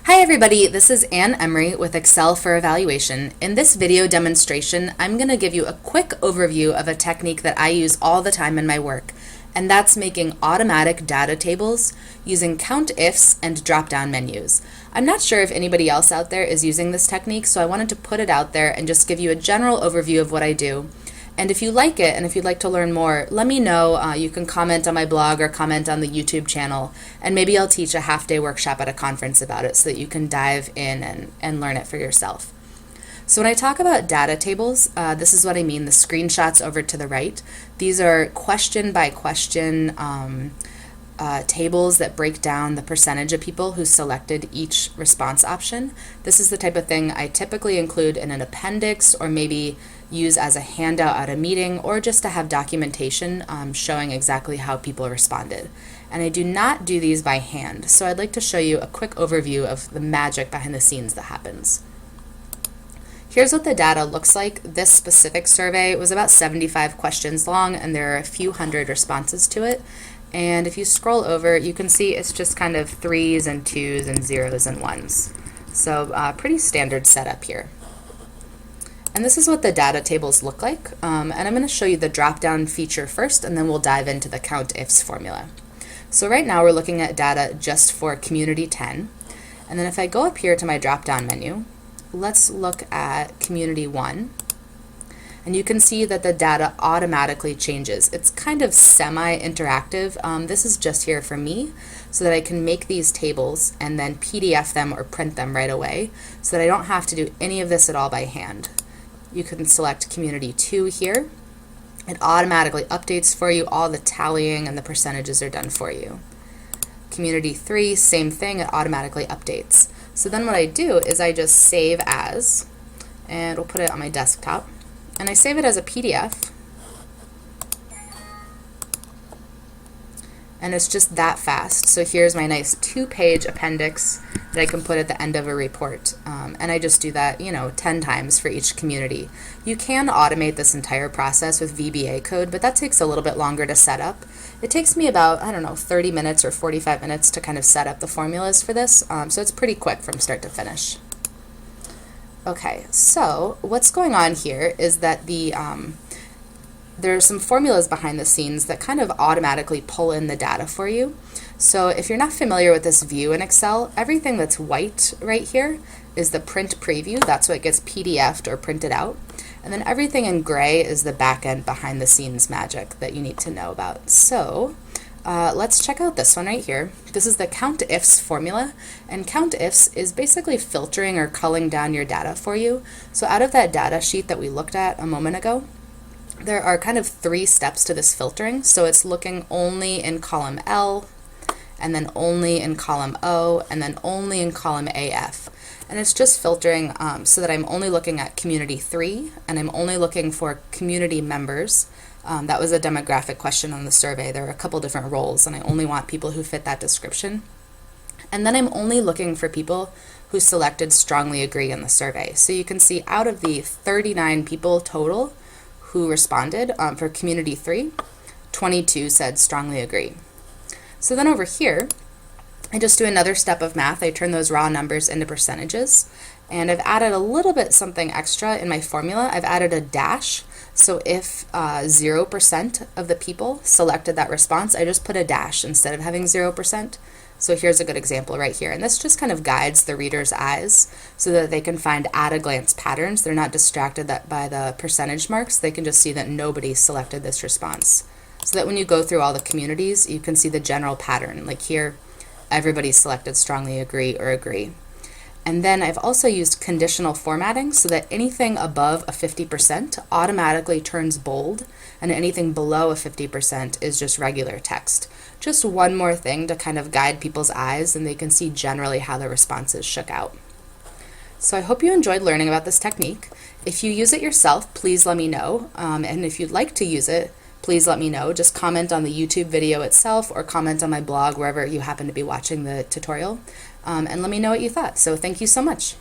Hi everybody, this is Anne Emery with Excel for Evaluation. In this video demonstration, I'm going to give you a quick overview of a technique that I use all the time in my work, and that's making automatic data tables using COUNTIFs and drop-down menus. I'm not sure if anybody else out there is using this technique, so I wanted to put it out there and just give you a general overview of what I do. And if you like it and if you'd like to learn more, let me know. You can comment on my blog or comment on the YouTube channel, and maybe I'll teach a half-day workshop at a conference about it so that you can dive in and learn it for yourself. So when I talk about data tables, this is what I mean, the screenshots over to the right. These are question by question tables that break down the percentage of people who selected each response option. This is the type of thing I typically include in an appendix or maybe use as a handout at a meeting or just to have documentation showing exactly how people responded. And I do not do these by hand, so I'd like to show you a quick overview of the magic behind the scenes that happens. Here's what the data looks like. This specific survey was about 75 questions long and there are a few hundred responses to it. And if you scroll over, you can see it's just kind of 3s and 2s and 0s and 1s. So pretty standard setup here. And this is what the data tables look like. And I'm going to show you the drop-down feature first, and then we'll dive into the COUNTIFs formula. So right now we're looking at data just for Community 10. And then if I go up here to my drop-down menu, let's look at Community 1. And you can see that the data automatically changes. It's kind of semi-interactive. This is just here for me so that I can make these tables and then PDF them or print them right away so that I don't have to do any of this at all by hand. You can select Community 2 here. It automatically updates for you. All the tallying and the percentages are done for you. Community 3, same thing, it automatically updates. So then what I do is I just save as, and we'll put it on my desktop. And I save it as a PDF, and it's just that fast. So here's my nice 2-page appendix that I can put at the end of a report. And I just do that, 10 times for each community. You can automate this entire process with VBA code, but that takes a little bit longer to set up. It takes me about, 30 minutes or 45 minutes to kind of set up the formulas for this, so it's pretty quick from start to finish. Okay, so what's going on here is that there are some formulas behind the scenes that kind of automatically pull in the data for you. So if you're not familiar with this view in Excel, everything that's white right here is the print preview. That's what gets PDF'd or printed out. And then everything in gray is the back end behind the scenes magic that you need to know about. So let's check out this one right here. This is the COUNTIFs formula, and COUNTIFs is basically filtering or culling down your data for you. So out of that data sheet that we looked at a moment ago, there are kind of 3 steps to this filtering. So it's looking only in column L, and then only in column O, and then only in column AF. And it's just filtering so that I'm only looking at Community 3, and I'm only looking for community members. That was a demographic question on the survey. There are a couple different roles, and I only want people who fit that description. And then I'm only looking for people who selected strongly agree in the survey. So you can see out of the 39 people total who responded for Community 3, 22 said strongly agree. So then over here, I just do another step of math. I turn those raw numbers into percentages, and I've added a little bit something extra in my formula. I've added a dash. So if 0% of the people selected that response, I just put a dash instead of having 0%. So here's a good example right here. And this just kind of guides the reader's eyes so that they can find at-a-glance patterns. They're not distracted by the percentage marks. They can just see that nobody selected this response. So that when you go through all the communities, you can see the general pattern. Like here, everybody selected strongly agree or agree. And then I've also used conditional formatting so that anything above a 50% automatically turns bold, and anything below a 50% is just regular text. Just one more thing to kind of guide people's eyes, and they can see generally how the responses shook out. So I hope you enjoyed learning about this technique. If you use it yourself, please let me know. And if you'd like to use it, please let me know. Just comment on the YouTube video itself or comment on my blog wherever you happen to be watching the tutorial. And let me know what you thought. So thank you so much.